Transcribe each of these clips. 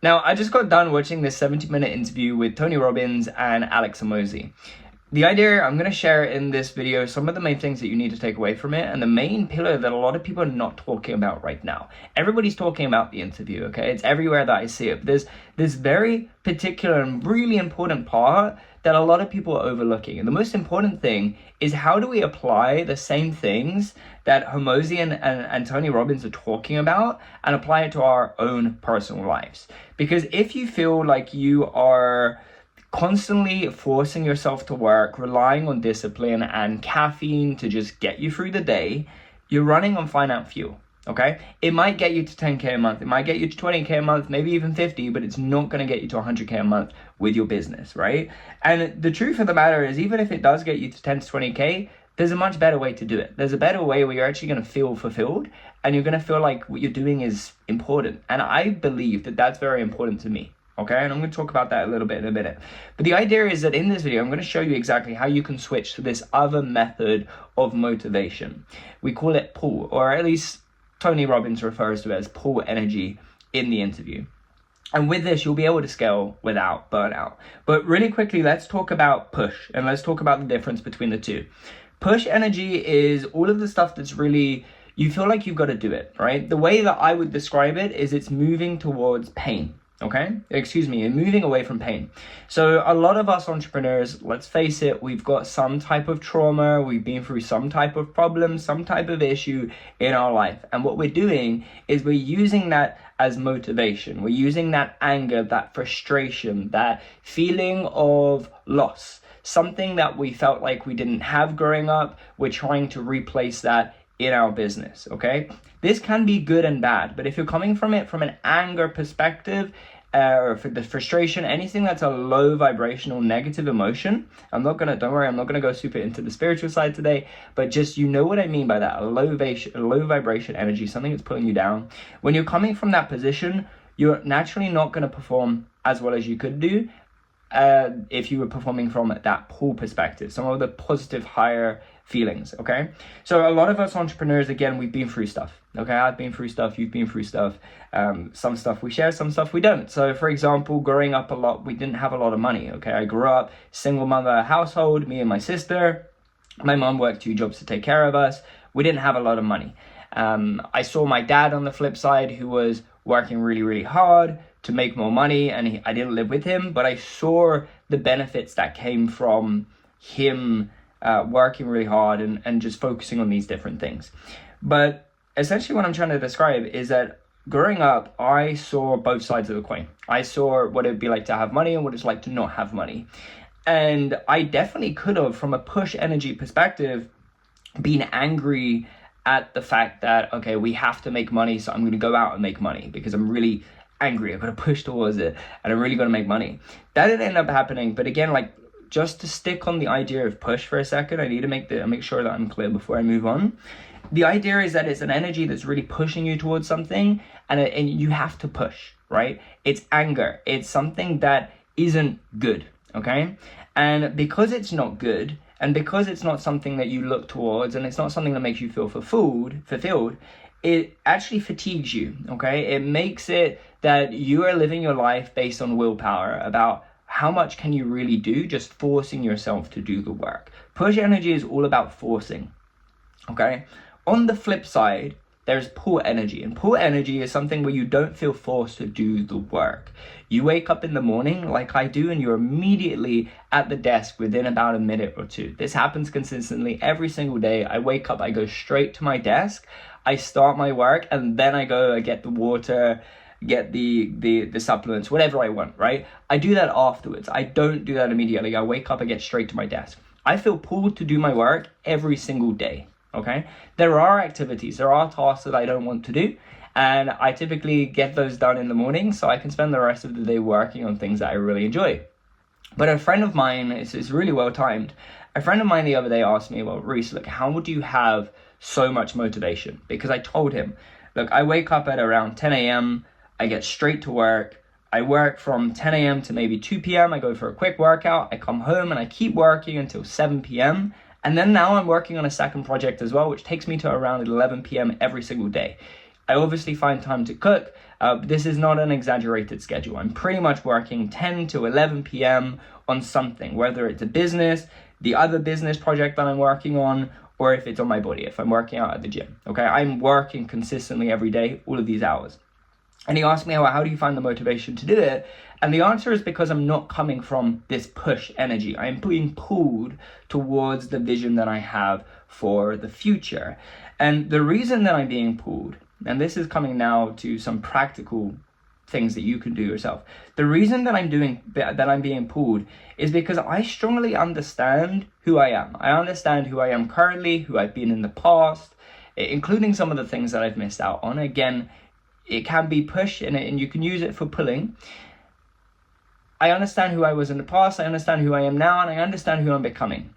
Now, I just got done watching this 70-minute interview with Tony Robbins and Alex Hormozi. The idea, I'm going to share in this video some of the main things that you need to take away from it, and the main pillar that a lot of people are not talking about right now. Everybody's talking about the interview, okay? It's everywhere that I see it. But there's this very particular and really important part that a lot of people are overlooking. And the most important thing is, how do we apply the same things that Hormozi and Tony Robbins are talking about and apply it to our own personal lives? Because if you feel like you are constantly forcing yourself to work, relying on discipline and caffeine to just get you through the day, you're running on finite fuel, okay? It might get you to 10K a month, it might get you to 20K a month, maybe even 50, but it's not going to get you to 100K a month with your business, right? And the truth of the matter is, even if it does get you to 10 to 20K, there's a much better way to do it. There's a better way where you're actually going to feel fulfilled and you're going to feel like what you're doing is important. And I believe that that's very important to me. Okay, and I'm going to talk about that a little bit in a minute. But the idea is that in this video, I'm going to show you exactly how you can switch to this other method of motivation. We call it pull, or at least Tony Robbins refers to it as pull energy in the interview. And with this, you'll be able to scale without burnout. But really quickly, let's talk about push, and let's talk about the difference between the two. Push energy is all of the stuff that's really, you feel like you've got to do it, right? The way that I would describe it is it's moving towards pain. You're moving away from pain. So a lot of us entrepreneurs, let's face it, we've got some type of trauma, we've been through some type of problem, some type of issue in our life. And what we're doing is we're using that as motivation. We're using that anger, that frustration, that feeling of loss, something that we felt like we didn't have growing up. We're trying to replace that in our business, okay? This can be good and bad, but if you're coming from it from an anger perspective, or for the frustration, anything that's a low vibrational negative emotion, don't worry, I'm not gonna go super into the spiritual side today, but just, you know what I mean by that, a low vibration energy, something that's pulling you down. When you're coming from that position, you're naturally not gonna perform as well as you could do if you were performing from that pull perspective, some of the positive higher feelings, okay? So a lot of us entrepreneurs, again, we've been through stuff, okay? I've been through stuff, you've been through stuff. Some stuff we share, some stuff we don't. So for example, growing up a lot, we didn't have a lot of money, okay? I grew up single mother household, me and my sister. My mom worked 2 jobs to take care of us. We didn't have a lot of money. I saw my dad on the flip side, who was working really, really hard to make more money, and I didn't live with him, but I saw the benefits that came from him working really hard and just focusing on these different things. But essentially what I'm trying to describe is that growing up, I saw both sides of the coin. I saw what it would be like to have money and what it's like to not have money. And I definitely could have, from a push energy perspective, been angry at the fact that, okay, we have to make money, so I'm going to go out and make money because I'm really angry. I've got to push towards it and I'm really going to make money. That didn't end up happening. But again, like, just to stick on the idea of push for a second, I need to make sure that I'm clear before I move on. The idea is that it's an energy that's really pushing you towards something, and you have to push, right? It's anger. It's something that isn't good, okay? And because it's not good, and because it's not something that you look towards, and it's not something that makes you feel fulfilled, it actually fatigues you, okay? It makes it that you are living your life based on willpower, about how much can you really do, just forcing yourself to do the work. Push energy is all about forcing, okay? On the flip side, there's pull energy, and pull energy is something where you don't feel forced to do the work. You wake up in the morning like I do, and you're immediately at the desk within about a minute or two. This happens consistently every single day. I wake up, I go straight to my desk, I start my work, and then I get the water, get the supplements, whatever I want, right? I do that afterwards. I don't do that immediately. I wake up, I get straight to my desk. I feel pulled to do my work every single day, okay? There are activities, there are tasks that I don't want to do, and I typically get those done in the morning so I can spend the rest of the day working on things that I really enjoy. But a friend of mine, it's really well timed, a friend of mine the other day asked me, well, Reece, look, how would you have so much motivation? Because I told him, look, I wake up at around 10 a.m., I get straight to work. I work from 10 a.m. to maybe 2 p.m. I go for a quick workout. I come home and I keep working until 7 p.m. And then now I'm working on a second project as well, which takes me to around 11 p.m. every single day. I obviously find time to cook. This is not an exaggerated schedule. I'm pretty much working 10 to 11 p.m. on something, whether it's a business, the other business project that I'm working on, or if it's on my body, if I'm working out at the gym, okay? I'm working consistently every day, all of these hours. And he asked me, how do you find the motivation to do it? And the answer is because I'm not coming from this push energy. I am being pulled towards the vision that I have for the future. And the reason that I'm being pulled, and this is coming now to some practical things that you can do yourself. The reason that I'm being pulled is because I strongly understand who I am. I understand who I am currently, who I've been in the past, including some of the things that I've missed out on. Again, it can be push and you can use it for pulling. I understand who I was in the past, I understand who I am now, and I understand who I'm becoming.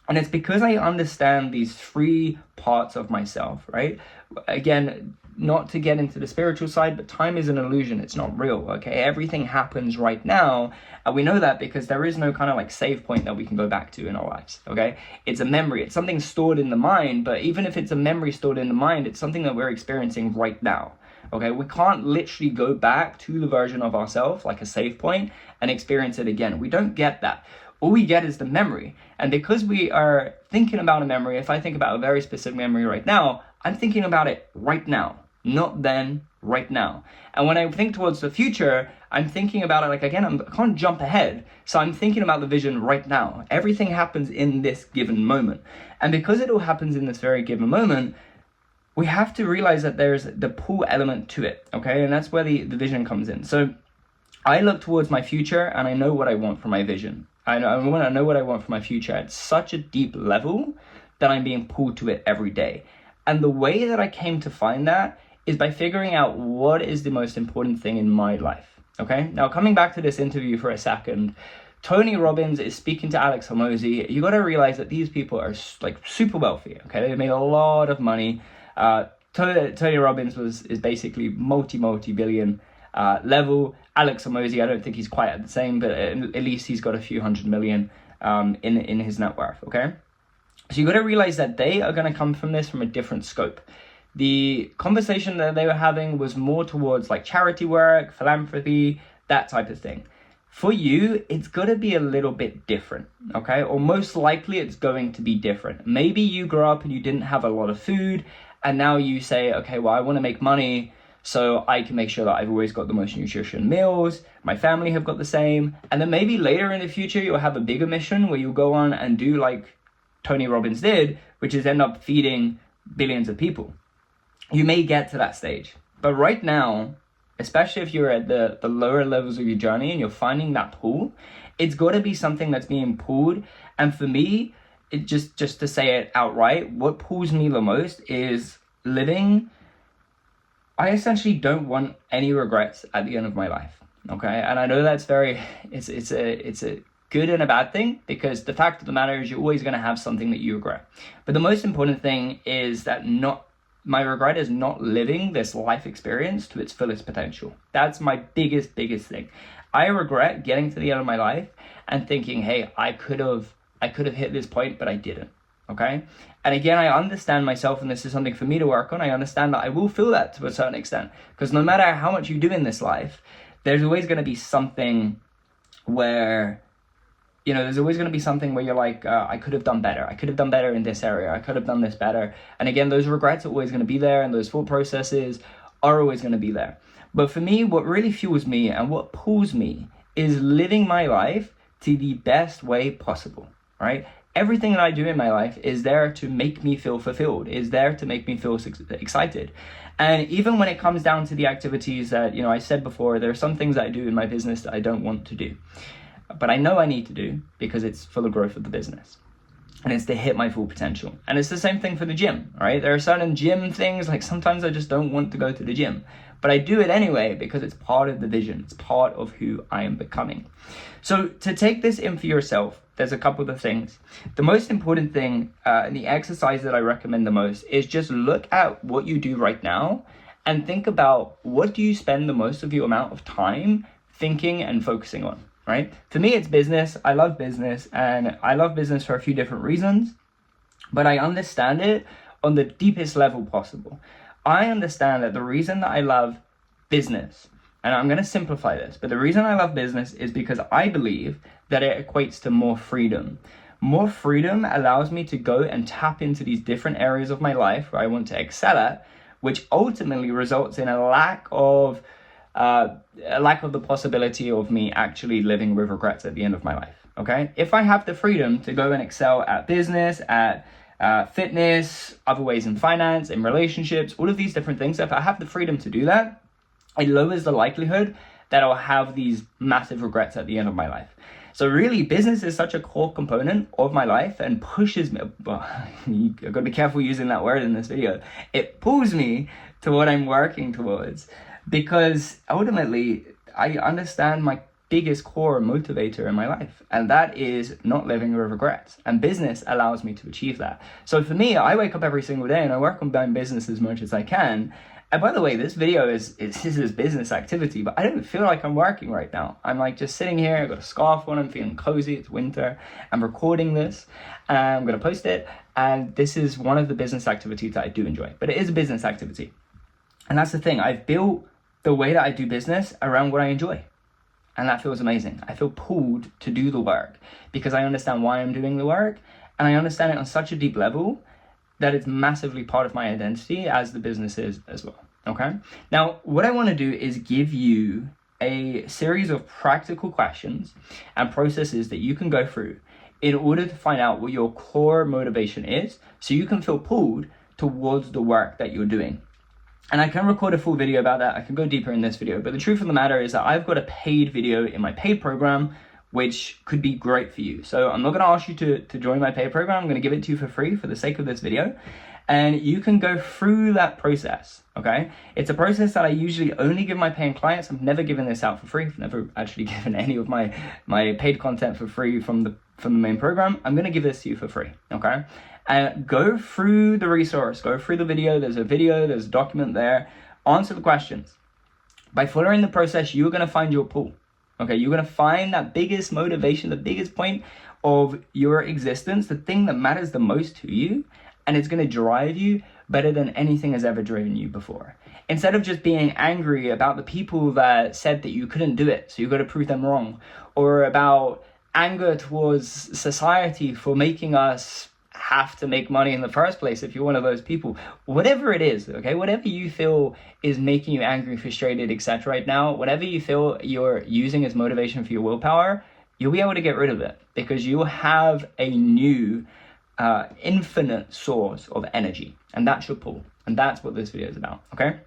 And it's because I understand these three parts of myself, right? Again, not to get into the spiritual side, but time is an illusion. It's not real, okay? Everything happens right now. And we know that because there is no kind of like save point that we can go back to in our lives, okay? It's a memory. It's something stored in the mind. But even if it's a memory stored in the mind, it's something that we're experiencing right now, okay? We can't literally go back to the version of ourselves, like a save point, and experience it again. We don't get that. All we get is the memory. And because we are thinking about a memory, if I think about a very specific memory right now, I'm thinking about it right now, not then, right now. And when I think towards the future, I'm thinking about it like, again, I can't jump ahead. So I'm thinking about the vision right now. Everything happens in this given moment. And because it all happens in this very given moment, we have to realize that there's the pull element to it, okay? And that's where the vision comes in. So I look towards my future and I know what I want for my vision. I know what I want for my future at such a deep level that I'm being pulled to it every day. And the way that I came to find that is by figuring out what is the most important thing in my life, okay? Now, coming back to this interview for a second, Tony Robbins is speaking to Alex Hormozi. You got to realize that these people are like super wealthy, okay? They've made a lot of money. Tony Robbins is basically multi-billion level. Alex Hormozi, I don't think he's quite at the same, but at least he's got a few hundred million in his net worth, okay? So you got to realize that they are going to come from this from a different scope. The conversation that they were having was more towards like charity work, philanthropy, that type of thing. For you, it's got to be a little bit different, okay? Or most likely it's going to be different. Maybe you grew up and you didn't have a lot of food, and now you say, okay, well, I want to make money so I can make sure that I've always got the most nutritious meals, my family have got the same, and then maybe later in the future you'll have a bigger mission where you'll go on and do like Tony Robbins did, which is end up feeding billions of people. You may get to that stage, but right now, especially if you're at the lower levels of your journey and you're finding that pull, it's got to be something that's being pulled. And for me, it just to say it outright, what pulls me the most is living. I essentially don't want any regrets at the end of my life, okay? And I know that's it's a good and a bad thing, because the fact of the matter is you're always going to have something that you regret. But the most important thing is that my regret is not living this life experience to its fullest potential. That's my biggest thing. I regret getting to the end of my life and thinking, hey, I could have hit this point, but I didn't. Okay. And again, I understand myself, and this is something for me to work on. I understand that I will feel that to a certain extent, because no matter how much you do in this life, there's always going to be something where, there's always going to be something where you're like, I could have done better. I could have done better in this area. I could have done this better. And again, those regrets are always going to be there, and those thought processes are always going to be there. But for me, what really fuels me and what pulls me is living my life to the best way possible, right? Everything that I do in my life is there to make me feel fulfilled, is there to make me feel excited. And even when it comes down to the activities that, I said before, there are some things that I do in my business that I don't want to do, but I know I need to do because it's for the growth of the business. And it's to hit my full potential. And it's the same thing for the gym, right? There are certain gym things, like sometimes I just don't want to go to the gym, but I do it anyway because it's part of the vision. It's part of who I am becoming. So to take this in for yourself, there's a couple of things. The most important thing, and the exercise that I recommend the most, is just look at what you do right now and think about, what do you spend the most of your amount of time thinking and focusing on, right? For me, it's business. I love business, and I love business for a few different reasons, but I understand it on the deepest level possible. I understand that the reason that I love business, and I'm going to simplify this, but the reason I love business is because I believe that it equates to more freedom. More freedom allows me to go and tap into these different areas of my life where I want to excel at, which ultimately results in a lack of the possibility of me actually living with regrets at the end of my life. Okay, if I have the freedom to go and excel at business, at fitness, other ways in finance, in relationships, all of these different things, if I have the freedom to do that, it lowers the likelihood that I'll have these massive regrets at the end of my life. So really, business is such a core component of my life and pushes me, well, I've got to be careful using that word in this video. It pulls me to what I'm working towards, because ultimately I understand my biggest core motivator in my life, and that is not living with regrets, and business allows me to achieve that. So for me, I wake up every single day and I work on my business as much as I can. And by the way, this video is business activity, but I don't feel like I'm working right now. I'm like just sitting here, I've got a scarf on, I'm feeling cozy, it's winter, I'm recording this, and I'm gonna post it, and this is one of the business activities that I do enjoy, but it is a business activity. And that's the thing, I've built the way that I do business around what I enjoy. And that feels amazing. I feel pulled to do the work because I understand why I'm doing the work, and I understand it on such a deep level that it's massively part of my identity, as the business is as well. Okay. Now, what I want to do is give you a series of practical questions and processes that you can go through in order to find out what your core motivation is, so you can feel pulled towards the work that you're doing. And I can record a full video about that. I can go deeper in this video, but the truth of the matter is that I've got a paid video in my paid program, which could be great for you. So I'm not going to ask you to join my paid program. I'm going to give it to you for free for the sake of this video. And you can go through that process, okay? It's a process that I usually only give my paying clients. I've never given this out for free. I've never actually given any of my paid content for free from the main program. I'm going to give this to you for free, okay? And go through the resource, go through the video. There's a document there. Answer the questions. By following the process, you're going to find your pull. Okay, you're going to find that biggest motivation, the biggest point of your existence, the thing that matters the most to you, and it's going to drive you better than anything has ever driven you before. Instead of just being angry about the people that said that you couldn't do it, so you've got to prove them wrong, or about anger towards society for making us have to make money in the first place, if you're one of those people, whatever it is, okay, whatever you feel is making you angry, frustrated, etc. right now, whatever you feel you're using as motivation for your willpower, you'll be able to get rid of it, because you have a new infinite source of energy, and that's your pull, and that's what this video is about. Okay,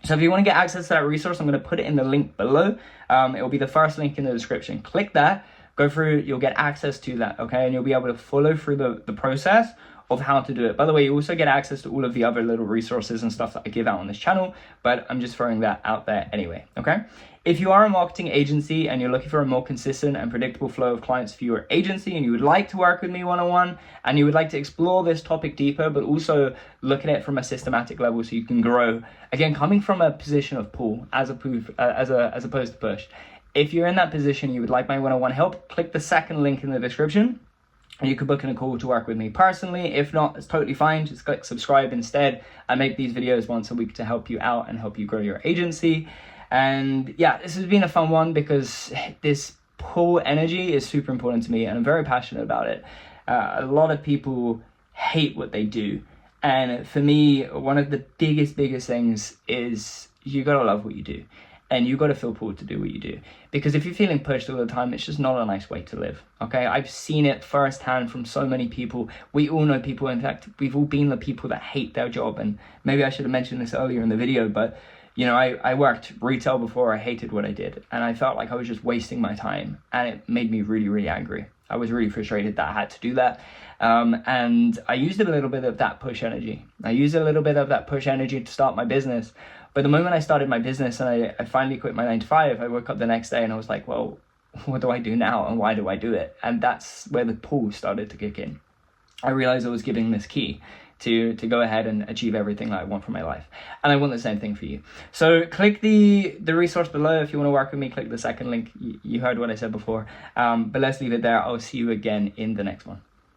so if you want to get access to that resource, I'm going to put it in the link below. It will be the first link in the description. Click that, go through, you'll get access to that, okay? And you'll be able to follow through the process of how to do it. By the way, you also get access to all of the other little resources and stuff that I give out on this channel, but I'm just throwing that out there anyway, okay? If you are a marketing agency and you're looking for a more consistent and predictable flow of clients for your agency, and you would like to work with me one-on-one, and you would like to explore this topic deeper, but also look at it from a systematic level so you can grow, again, coming from a position of pull as opposed to push. If you're in that position, you would like my one-on-one help, click the second link in the description, and you can book in a call to work with me personally. If not, it's totally fine. Just click subscribe instead. I make these videos once a week to help you out and help you grow your agency. And yeah, this has been a fun one because this pull energy is super important to me, and I'm very passionate about it. A lot of people hate what they do. And for me, one of the biggest things is you gotta love what you do. And you got to feel pulled to do what you do. Because if you're feeling pushed all the time, it's just not a nice way to live, okay? I've seen it firsthand from so many people. We all know people, in fact, we've all been the people that hate their job. And maybe I should have mentioned this earlier in the video, but you know, I worked retail before. I hated what I did. And I felt like I was just wasting my time. And it made me really, really angry. I was really frustrated that I had to do that. And I used a little bit of that push energy. To start my business. But the moment I started my business and I finally quit my 9 to 5, I woke up the next day and I was like, well, what do I do now? And why do I do it? And that's where the pull started to kick in. I realized I was giving this key to go ahead and achieve everything that I want from my life. And I want the same thing for you. So click the resource below if you want to work with me. Click the second link. You heard what I said before. But let's leave it there. I'll see you again in the next one.